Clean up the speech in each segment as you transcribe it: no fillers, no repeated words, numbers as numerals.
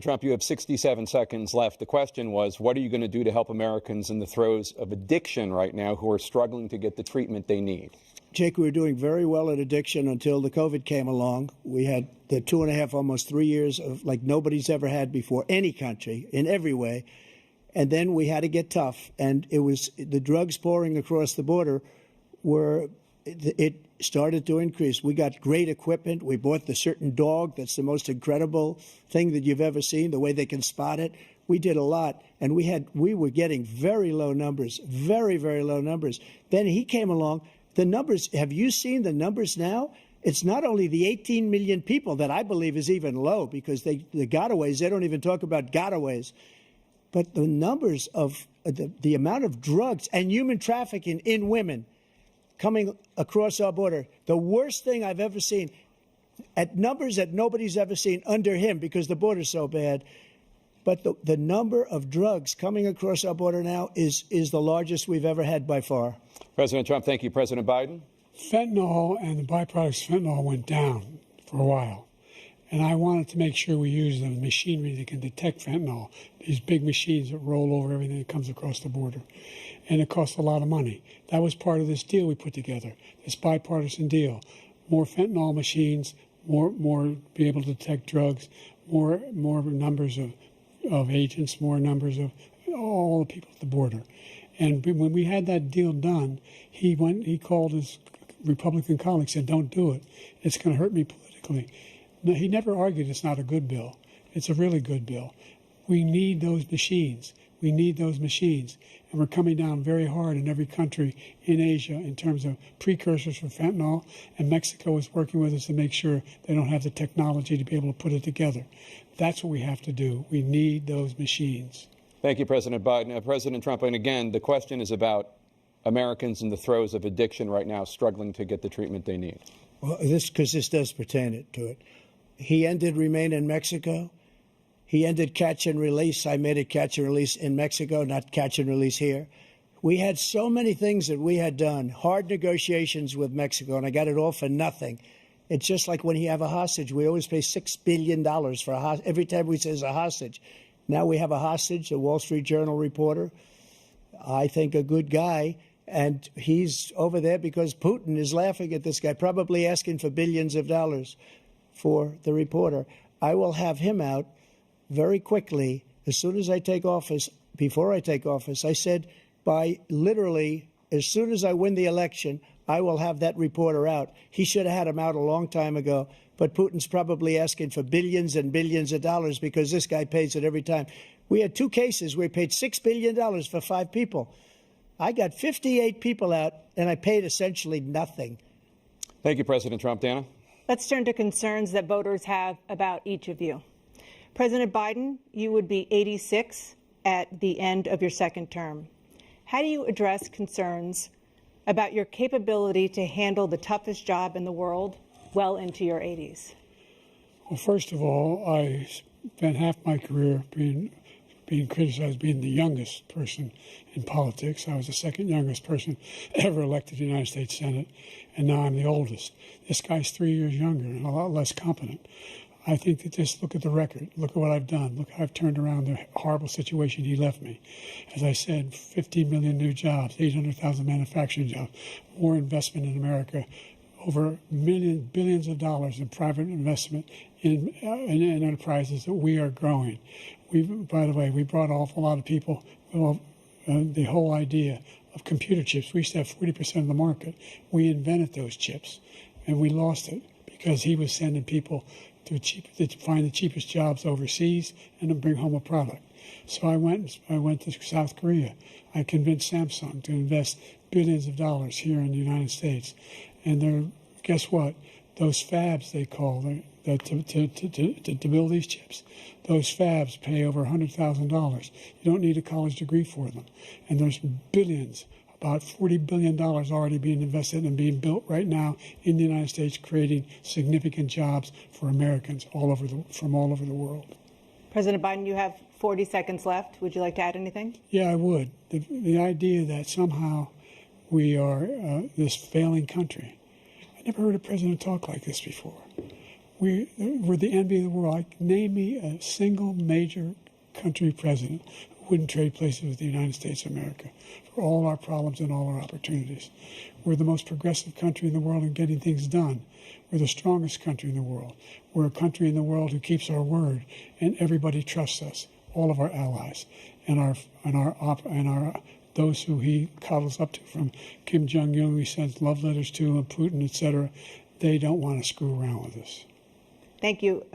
Trump, you have 67 seconds left. The question was, what are you going to do to help Americans in the throes of addiction right now who are struggling to get the treatment they need? Jake, we were doing very well at addiction until the COVID came along. We had the 2.5, almost 3 years of like nobody's ever had before, any country, in every way. And then we had to get tough. And it was the drugs pouring across the border it started to increase. We got great equipment. We bought the certain dog that's the most incredible thing that you've ever seen, the way they can spot it. We did a lot, and we were getting very low numbers, very, very low numbers. Then he came along. The numbers, have you seen the numbers now? It's not only the 18 million people that I believe is even low because the gotaways, they don't even talk about gotaways. But the numbers of the amount of drugs and human trafficking in women coming across our border, the worst thing I've ever seen, at numbers that nobody's ever seen under him because the border's so bad. But the number of drugs coming across our border now is the largest we've ever had by far. President Trump, thank you. President Biden? Fentanyl and the byproducts of fentanyl went down for a while. And I wanted to make sure we use the machinery that can detect fentanyl, these big machines that roll over everything that comes across the border. And it costs a lot of money. That was part of this deal we put together, this bipartisan deal. More fentanyl machines, more be able to detect drugs, more numbers of agents, more numbers of all the people at the border. And when we had that deal done, he called his Republican colleagues, said, don't do it. It's going to hurt me politically. No, he never argued it's not a good bill. It's a really good bill. We need those machines. We need those machines. And we're coming down very hard in every country in Asia in terms of precursors for fentanyl. And Mexico is working with us to make sure they don't have the technology to be able to put it together. That's what we have to do. We need those machines. Thank you, President Biden. President Trump, and again, the question is about Americans in the throes of addiction right now struggling to get the treatment they need. Well, this does pertain to it. He ended Remain in Mexico. He ended catch and release. I made it catch and release in Mexico, not catch and release here. We had so many things that we had done, hard negotiations with Mexico, and I got it all for nothing. It's just like when you have a hostage. We always pay $6 billion for a hostage. Every time we say it's a hostage. Now we have a hostage, a Wall Street Journal reporter, I think a good guy, and he's over there because Putin is laughing at this guy, probably asking for billions of dollars for the reporter. I will have him out very quickly as soon as I take office. Before I take office, I said by literally as soon as I win the election, I will have that reporter out. He should have had him out a long time ago, but Putin's probably asking for billions and billions of dollars because this guy pays it every time. We had 2 cases where we paid $6 billion for 5 people. I got 58 people out, and I paid essentially nothing. Thank you, President Trump. Dana? Let's turn to concerns that voters have about each of you. President Biden, you would be 86 at the end of your second term. How do you address concerns about your capability to handle the toughest job in the world well into your 80s? Well, first of all, I spent half my career being criticized being the youngest person in politics. I was the second youngest person ever elected to the United States Senate, and now I'm the oldest. This guy's 3 years younger and a lot less competent. I think that just look at the record. Look at what I've done. Look how I've turned around the horrible situation he left me. As I said, 15 million new jobs, 800,000 manufacturing jobs, more investment in America, over billions of dollars in private investment in enterprises that we are growing. By the way, we brought off a lot of people. The whole idea of computer chips, we used to have 40% of the market. We invented those chips, and we lost it because he was sending people to find the cheapest jobs overseas and then bring home a product. So I went to South Korea. I convinced Samsung to invest billions of dollars here in the United States. And guess what? Those fabs, they call to build these chips, those fabs pay over $100,000. You don't need a college degree for them. And there's billions, about $40 billion already being invested and being built right now in the United States, creating significant jobs for Americans from all over the world. President Biden, you have 40 seconds left. Would you like to add anything? Yeah, I would. The idea that somehow we are this failing country. I never heard a president talk like this before. We're the envy of the world. Like, name me a single major country president who wouldn't trade places with the United States of America for all our problems and all our opportunities. We're the most progressive country in the world in getting things done. We're the strongest country in the world. We're a country in the world who keeps our word, and everybody trusts us. All of our allies and those who he coddles up to, from Kim Jong-un, he sends love letters to, and Putin, etc. They don't want to screw around with us. Thank you.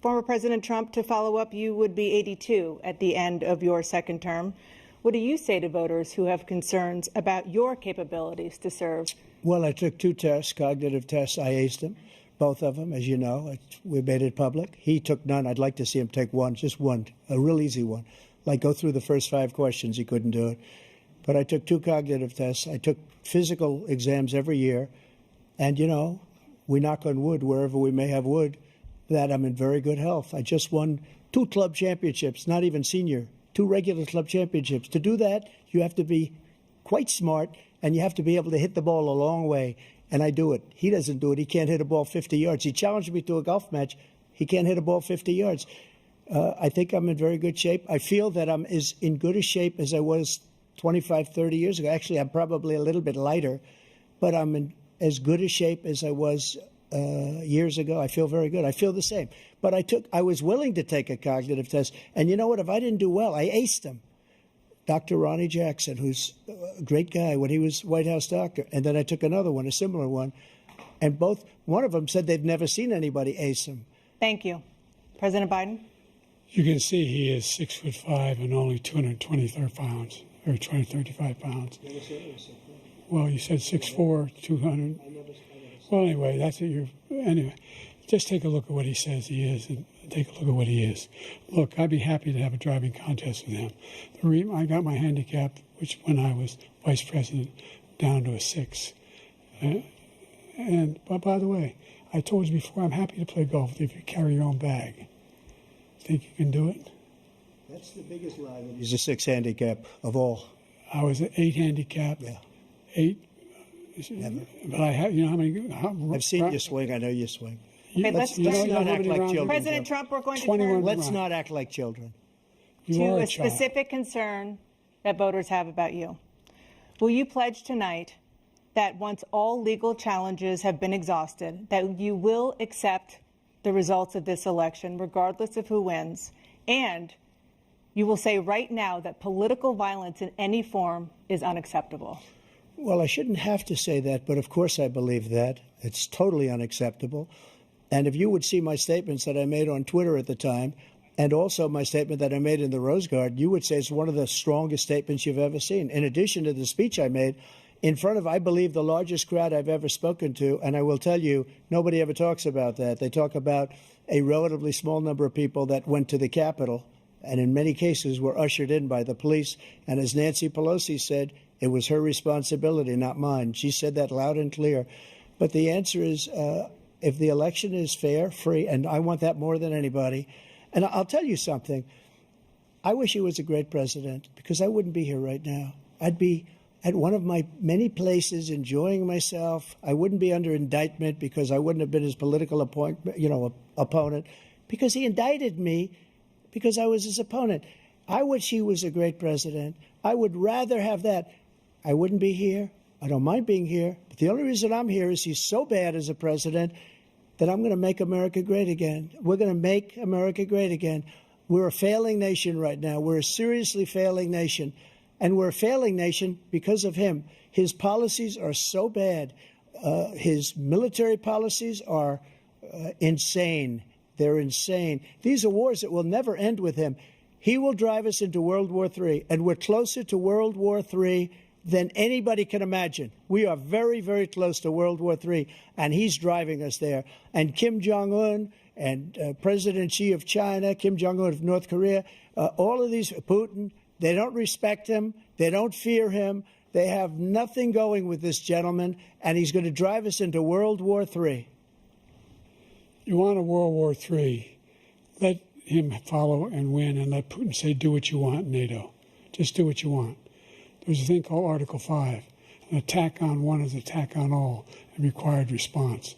Former President Trump, to follow up, you would be 82 at the end of your second term. What do you say to voters who have concerns about your capabilities to serve? Well, I took 2 tests, cognitive tests. I aced them, both of them, as you know. We made it public. He took none. I'd like to see him take one, just one, a real easy one. Like, go through the first 5 questions. He couldn't do it. But I took 2 cognitive tests. I took physical exams every year. And, you know, we knock on wood wherever we may have wood, that I'm in very good health. I just won 2 club championships, not even senior, 2 regular club championships. To do that, you have to be quite smart, and you have to be able to hit the ball a long way. And I do it. He doesn't do it. He can't hit a ball 50 yards. He challenged me to a golf match. He can't hit a ball 50 yards. I think I'm in very good shape. I feel that I'm as in good a shape as I was 25, 30 years ago. Actually, I'm probably a little bit lighter, but I'm in as good a shape as I was years ago. I feel very good. I feel the same. But I was willing to take a cognitive test. And you know what? If I didn't do well, I aced them. Dr. Ronnie Jackson, who's a great guy when he was White House doctor. And then I took another one, a similar one. And one of them said they've never seen anybody ace him. Thank you. President Biden? You can see he is 6'5" and only 223 pounds, or 235 pounds. Well, you said 6'4", 200. Well, anyway, that's what anyway, just take a look at what he says he is, and take a look at what he is. Look, I'd be happy to have a driving contest with him. I got my handicap, which when I was vice president, down to a 6. But by the way, I told you before, I'm happy to play golf if you carry your own bag. Think you can do it? That's the biggest lie. He's a 6 handicap of all. I was an 8 handicap. Yeah. 8. Never. But I have, you know how many? I've seen you swing. I know you swing. Okay, let's not act like children. President Trump, we're going to 21 turn Let's not act like children. You are to a a child. specific concern that voters have about you. Will you pledge tonight that once all legal challenges have been exhausted, that you will accept the results of this election, regardless of who wins, and you will say right now that political violence in any form is unacceptable? Well, I shouldn't have to say that, but of course I believe that. It's totally unacceptable. And if you would see my statements that I made on Twitter at the time, and also my statement that I made in the Rose Garden, you would say it's one of the strongest statements you've ever seen. In addition to the speech I made in front of, I believe, the largest crowd I've ever spoken to, and I will tell you, nobody ever talks about that. They talk about a relatively small number of people that went to the Capitol, and in many cases were ushered in by the police. And as Nancy Pelosi said, it was her responsibility, not mine. She said that loud and clear. But the answer is, if the election is fair, free, and I want that more than anybody. And I'll tell you something. I wish he was a great president, because I wouldn't be here right now. I'd be at one of my many places enjoying myself. I wouldn't be under indictment because I wouldn't have been his political opponent, because he indicted me because I was his opponent. I wish he was a great president. I would rather have that. I wouldn't be here. I don't mind being here. But the only reason I'm here is he's so bad as a president that I'm going to make America great again. We're going to make America great again. We're a failing nation right now. We're a seriously failing nation. And we're a failing nation because of him. His policies are so bad. His military policies are insane. They're insane. These are wars that will never end with him. He will drive us into World War III, and we're closer to World War III than anybody can imagine. We are very, very close to World War III, and he's driving us there. And Kim Jong-un and President Xi of China, Kim Jong-un of North Korea, all of these, Putin, they don't respect him. They don't fear him. They have nothing going with this gentleman, and he's going to drive us into World War III. You want a World War III, let him follow and win, and let Putin say, do what you want, NATO. Just do what you want. There's a thing called Article 5. An attack on one is an attack on all, and required response.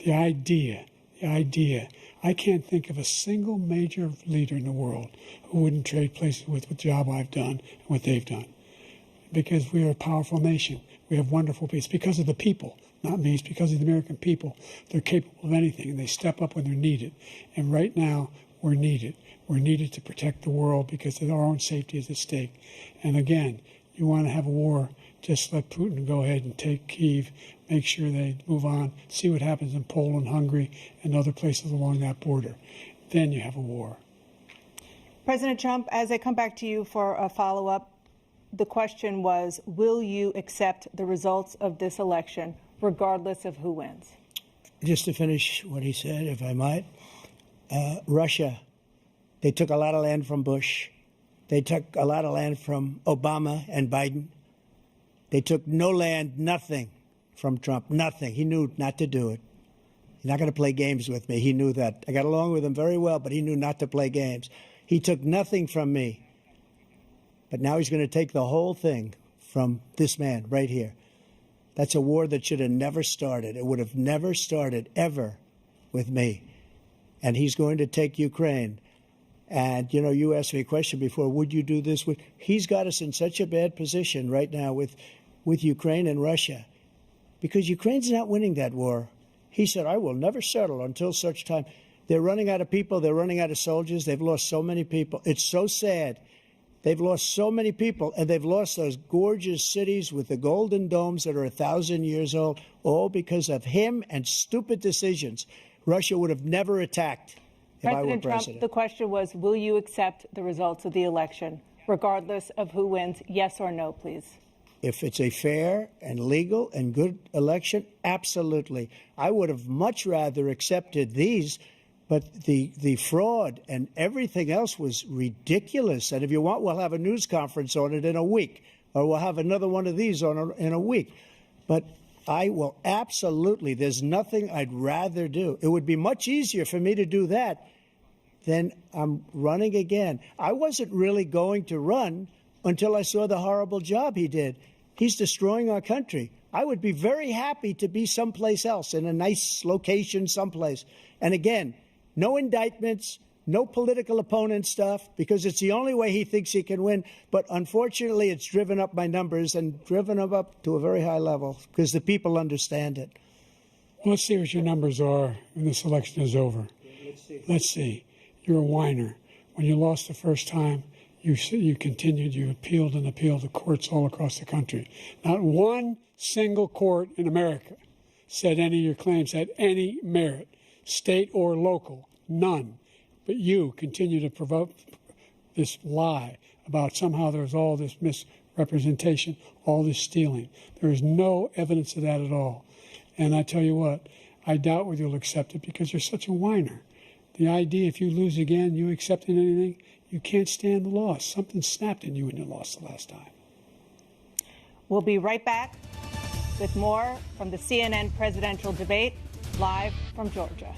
The idea the idea. I can't think of a single major leader in the world who wouldn't trade places with the job I've done and what they've done. Because we are a powerful nation. We have wonderful people. It's because of the people, not me. It's because of the American people. They're capable of anything, and they step up when they're needed. And right now, we're needed. We're needed to protect the world because our own safety is at stake. And again, you want to have a war, just let Putin go ahead and take Kyiv, make sure they move on, see what happens in Poland, Hungary, and other places along that border. Then you have a war. President Trump, as I come back to you for a follow-up, the question was, will you accept the results of this election, regardless of who wins? Just to finish what he said, if I might, Russia, they took a lot of land from Bush. They took a lot of land from Obama and Biden. They took no land, nothing from Trump, nothing. He knew not to do it. He's not going to play games with me. He knew that. I got along with him very well, but he knew not to play games. He took nothing from me. But now he's going to take the whole thing from this man right here. That's a war that should have never started. It would have never started ever with me. And he's going to take Ukraine. And, you know, you asked me a question before, would you do this? He's got us in such a bad position right now with Ukraine and Russia because Ukraine's not winning that war. He said, I will never settle until such time. They're running out of people. They're running out of soldiers. They've lost so many people. It's so sad. They've lost so many people, and they've lost those gorgeous cities with the golden domes that are 1,000 years old, all because of him and stupid decisions. Russia would have never attacked if I were President Trump, president. the question was, will you accept the results of the election, regardless of who wins? Yes or no, please. If it's a fair and legal and good election, absolutely. I would have much rather accepted these, but the fraud and everything else was ridiculous. And if you want, we'll have a news conference on it in a week, or we'll have another one of these in a week. But I will absolutely, there's nothing I'd rather do. It would be much easier for me to do that than I'm running again. I wasn't really going to run until I saw the horrible job he did. He's destroying our country. I would be very happy to be someplace else, in a nice location someplace. And again, no indictments, no political opponent stuff, because it's the only way he thinks he can win. But unfortunately, it's driven up my numbers and driven them up to a very high level because the people understand it. Well, let's see what your numbers are when this election is over. Let's see. You're a whiner. When you lost the first time, you continued, you appealed and appealed to courts all across the country. Not one single court in America said any of your claims had any merit, state or local, none. But you continue to provoke this lie about somehow there's all this misrepresentation, all this stealing. There is no evidence of that at all. And I tell you what, I doubt whether you'll accept it because you're such a whiner. The idea if you lose again, you accepting anything, you can't stand the loss. Something snapped in you when you lost the last time. We'll be right back with more from the CNN presidential debate, live from Georgia.